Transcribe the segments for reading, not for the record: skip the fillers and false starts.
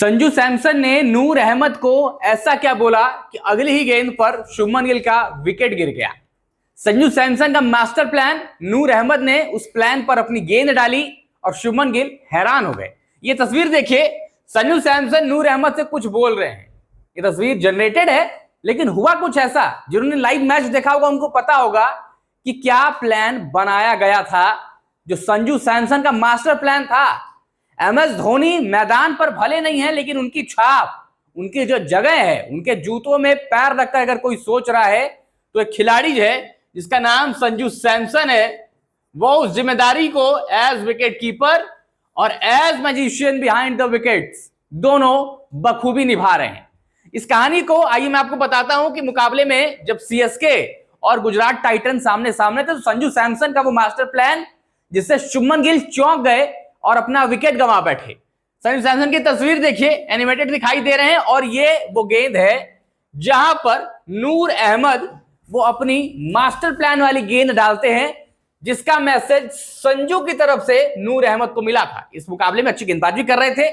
संजू सैमसन ने नूर अहमद को ऐसा क्या बोला कि अगली ही गेंद पर शुभमन गिल का विकेट गिर गया। संजू सैमसन का मास्टर प्लान, नूर अहमद ने उस प्लान पर अपनी गेंद डाली और शुभमन गिल हैरान हो गए। ये तस्वीर देखिए, संजू सैमसन नूर अहमद से कुछ बोल रहे हैं। ये तस्वीर जनरेटेड है, लेकिन हुआ कुछ ऐसा, जिन्होंने लाइव मैच देखा होगा उनको पता होगा कि क्या प्लान बनाया गया था। जो संजू सैमसन का मास्टर प्लान था, MS धोनी मैदान पर भले नहीं है, लेकिन उनकी छाप, उनकी जो जगह है, उनके जूतों में पैर रखकर अगर कोई सोच रहा है तो एक खिलाड़ी है जिसका नाम संजू सैमसन है, वो उस जिम्मेदारी को एज विकेट कीपर और as magician behind the wickets दोनों बखूबी निभा रहे हैं। इस कहानी को आइए मैं आपको बताता हूं कि मुकाबले में जब CSK और गुजरात टाइटंस सामने सामने थे, तो संजू सैमसन का वो मास्टर प्लान जिससे शुभमन गिल चौंक गए और अपना विकेट गंवा बैठे। संजू सैमसन की तस्वीर देखिए, एनिमेटेड दिखाई दे रहे हैं, और ये वो गेंद है जहां पर नूर अहमद वो अपनी मास्टर प्लान वाली गेंद डालते हैं, जिसका मैसेज संजू की तरफ से नूर अहमद को मिला था। इस मुकाबले में अच्छी गेंदबाजी कर रहे थे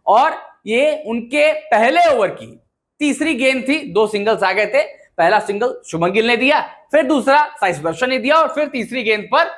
और ये उनके पहले ओवर की तीसरी गेंद थी। 2 सिंगल्स आ गए थे। पहला सिंगल शुभमन गिल ने दिया, फिर दूसरा साई सुदर्शन ने दिया, और फिर तीसरी गेंद पर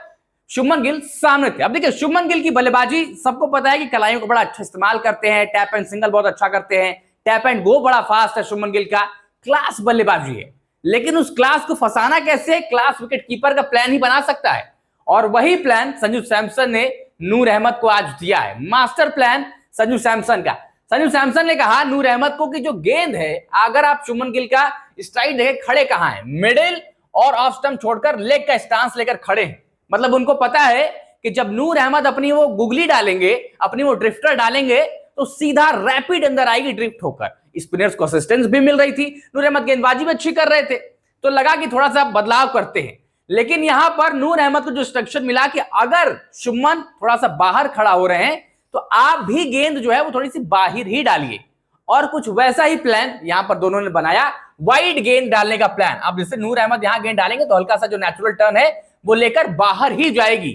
शुभमन गिल सामने थे। अब देखिए, शुभमन गिल की बल्लेबाजी सबको पता है कि कलाइयों को बड़ा अच्छा इस्तेमाल करते हैं, टैप एंड सिंगल बहुत अच्छा करते हैं, टैप एंड गो बड़ा फास्ट है शुभमन गिल का, क्लास बल्लेबाजी है। लेकिन उस क्लास को फंसाना कैसे, क्लास विकेट कीपर का प्लान ही बना सकता है, और वही प्लान संजू सैमसन ने नूर अहमद को आज दिया है। मास्टर प्लान संजू सैमसन का। संजू सैमसन ने कहा नूर अहमद को कि जो गेंद है, अगर आप शुभमन गिल का स्ट्राइक देखें, खड़े कहां है, मिडिल और ऑफ स्टंप छोड़कर लेग का स्टांस लेकर खड़े हैं। मतलब उनको पता है कि जब नूर अहमद अपनी वो गुगली डालेंगे, अपनी वो ड्रिफ्टर डालेंगे, तो सीधा रैपिड अंदर आएगी ड्रिफ्ट होकर। स्पिनर्स को असिस्टेंस भी मिल रही थी, नूर अहमद गेंदबाजी भी अच्छी कर रहे थे, तो लगा कि थोड़ा सा बदलाव करते हैं। लेकिन यहां पर नूर अहमद को जो इंस्ट्रक्शन मिला कि अगर शुभमन थोड़ा सा बाहर खड़ा हो रहे हैं तो आप भी गेंद जो है वो थोड़ी सी बाहर ही डालिए, और कुछ वैसा ही प्लान यहां पर दोनों ने बनाया, वाइड गेंद डालने का प्लान। अब जैसे नूर अहमद यहां गेंद डालेंगे तो हल्का सा जो नेचुरल टर्न है वो लेकर बाहर ही जाएगी।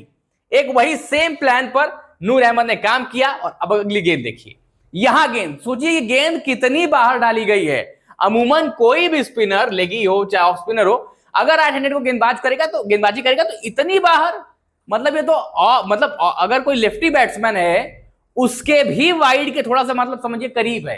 एक वही सेम प्लान पर नूर अहमद ने काम किया, और अब अगली गेंद देखिए। यहां गेंद, सोचिए गेंद कितनी बाहर डाली गई है। अमूमन कोई भी स्पिनर, लेगी हो चाहे ऑफ स्पिनर हो, अगर राइट हैंडेड को गेंदबाजी करेगा तो इतनी बाहर, मतलब ये तो मतलब अगर कोई लेफ्टी बैट्समैन है उसके भी वाइड के थोड़ा सा मतलब समझिए करीब है,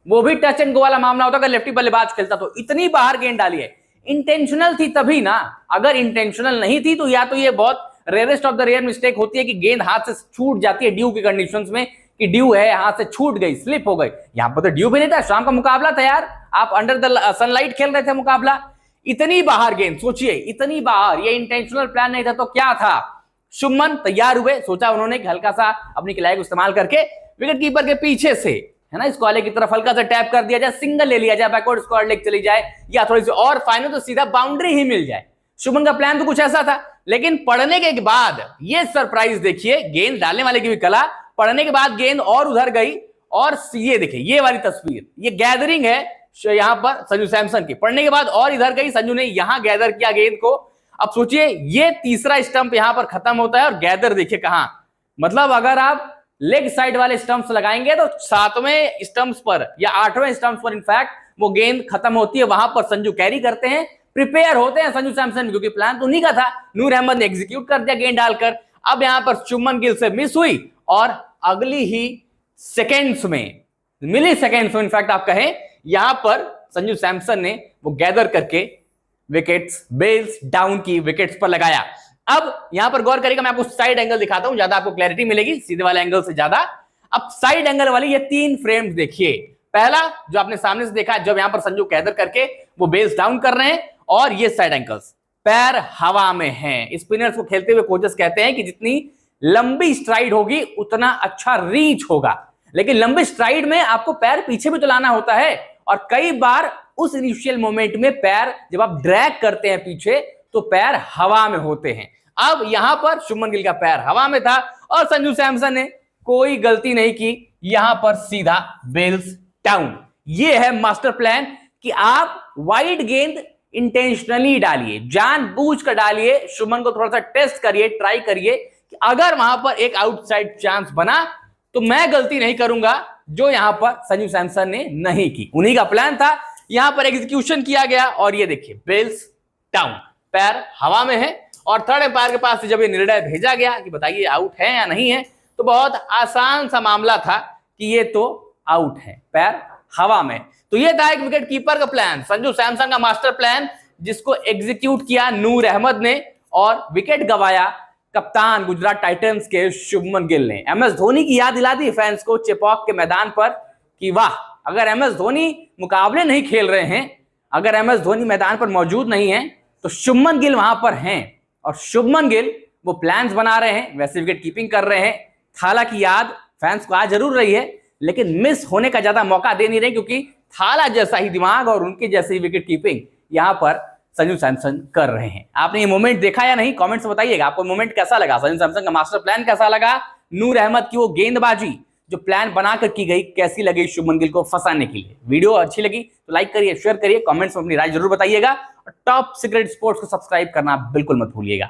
वो भी टच एंड गो वाला मामला होता अगर लेफ्टी बल्लेबाज खेलता, तो इतनी बाहर गेंद डाली है। इंटेंशनल थी तभी ना, अगर इंटेंशनल नहीं थी तो या तो ये बहुत rarest of the rare mistake होती है कि गेंद हाथ से छूट जाती है ड्यू की कंडीशंस में, कि ड्यू है, हाथ से छूट गई, स्लिप हो गई। यहां पर तो ड्यू भी नहीं था, शाम का मुकाबला था यार, आप अंडर द सनलाइट खेल रहे थे मुकाबला। इतनी बाहर गेंद, सोचिए इतनी बाहर, ये इंटेंशनल प्लान नहीं था तो क्या था। शुभमन तैयार हुए, सोचा उन्होंने कि हल्का सा अपनी खिलाई को इस्तेमाल करके विकेट कीपर के पीछे से, है ना, इस कॉले की तरफ हल्का सा टैप कर दिया जाए, सिंगल ले लिया जाए, बैकवर्ड स्क्वायर लेग चली जाए, या थोड़ी सी और फाइनल तो सीधा बाउंड्री ही मिल जाए। शुभमन का प्लान तो कुछ ऐसा था, लेकिन पढ़ने के बाद ये सरप्राइज देखिए, गेंद डालने वाले की भी कला, पढ़ने के बाद गेंद और उधर गई, और ये देखिए ये वाली तस्वीर, ये गैदरिंग है यहां पर संजू सैमसन की, पढ़ने के बाद और इधर गई, संजू ने यहां गैदर किया गेंद को। अब सोचिए ये तीसरा स्टंप यहां पर खत्म होता है, और गैदर देखिए कहां, मतलब अगर आप लेग साइड वाले स्टंप्स लगाएंगे तो 7वें स्टंप्स पर या 8वें स्टंप्स पर इनफैक्ट वो गेंद खत्म होती है। वहां पर संजू कैरी करते हैं, प्रिपेयर होते हैं संजू सैमसन, क्योंकि प्लान तो उन्हीं का था। नूर अहमद ने एग्जीक्यूट कर दिया गेंद डालकर। अब यहां पर शुभमन गिल से मिस हुई, और अगली ही सेकेंड्स में, मिली सेकेंड्स में इनफैक्ट आप कहें, यहां पर संजू सैमसन ने वो गैदर करके विकेट्स, बेल्स डाउन की विकेट्स पर लगाया। अब यहां पर गौर करिएगा, मैं आपको साइड एंगल दिखाता हूं, ज्यादा आपको क्लैरिटी मिलेगी सीधे वाले एंगल से ज्यादा। अब साइड एंगल वाली ये 3 फ्रेम्स देखिए। पहला जो आपने सामने से देखा, जब यहां पर संजू गैदर करके वो बेल्स डाउन कर रहे हैं, और ये साइड एंगल्स, पैर हवा में हैं। स्पिनर्स को खेलते हुए कोचेस कहते हैं कि जितनी लंबी स्ट्राइड होगी उतना अच्छा रीच होगा, लेकिन लंबी स्ट्राइड में आपको पैर पीछे भी चलाना होता है, और कई बार उस इनिशियल मोमेंट में पैर जब आप ड्रैग करते हैं पीछे तो पैर हवा में होते हैं। अब यहां पर शुभमन गिल का पैर हवा में था, और संजू सैमसन ने कोई गलती नहीं की, यहां पर सीधा बेल्स डाउन। ये है मास्टर प्लान कि आप वाइड गेंद इंटेंशनली डालिए, जानबूझ कर डालिए, शुभमन को थोड़ा सा टेस्ट करिए, ट्राई करिए कि अगर वहां पर एक आउटसाइड चांस बना तो मैं गलती नहीं करूंगा, जो यहां पर संजू सैमसन ने नहीं की। उन्हीं का प्लान था, यहां पर एग्जीक्यूशन किया गया और ये देखिए बिल्स डाउन, पैर हवा में है और थर्ड एम्पायर के पास जब ये निर्णय भेजा गया कि बताइए आउट है या नहीं है, तो बहुत आसान सा मामला था कि ये तो आउट है, पैर हवा में। तो ये था एक विकेट कीपर का प्लान, संजू सैमसन का मास्टर प्लान, जिसको एग्जीक्यूट किया नूर अहमद ने और विकेट गवाया कप्तान गुजरात टाइटंस के शुभमन गिल ने। एमएस धोनी की याद दिला दी फैंस को चेपॉक के मैदान पर कि वाह, अगर एमएस धोनी मुकाबले नहीं खेल रहे हैं, अगर एमएस धोनी मैदान पर मौजूद नहीं है, तो शुभमन गिल वहां पर हैं और शुभमन गिल वो प्लान्स बना रहे हैं, वैसे विकेट कीपिंग कर रहे हैं। थाला की याद फैंस को आ जरूर रही है, लेकिन मिस होने का ज्यादा मौका दे नहीं रहे, क्योंकि थाला जैसा ही दिमाग और उनके जैसे ही विकेट कीपिंग यहां पर संजू सैमसन कर रहे हैं। आपने ये मोमेंट देखा या नहीं, कमेंट्स में बताइएगा आपको मोमेंट कैसा लगा, संजू सैमसन का मास्टर प्लान कैसा लगा, नूर अहमद की वो गेंदबाजी जो प्लान बनाकर की गई कैसी लगी शुभमन गिल को फंसाने के लिए। वीडियो अच्छी लगी तो लाइक करिए, शेयर करिए, कमेंट्स में अपनी राय जरूर बताइएगा और टॉप सीक्रेट स्पोर्ट्स को सब्सक्राइब करना बिल्कुल मत भूलिएगा।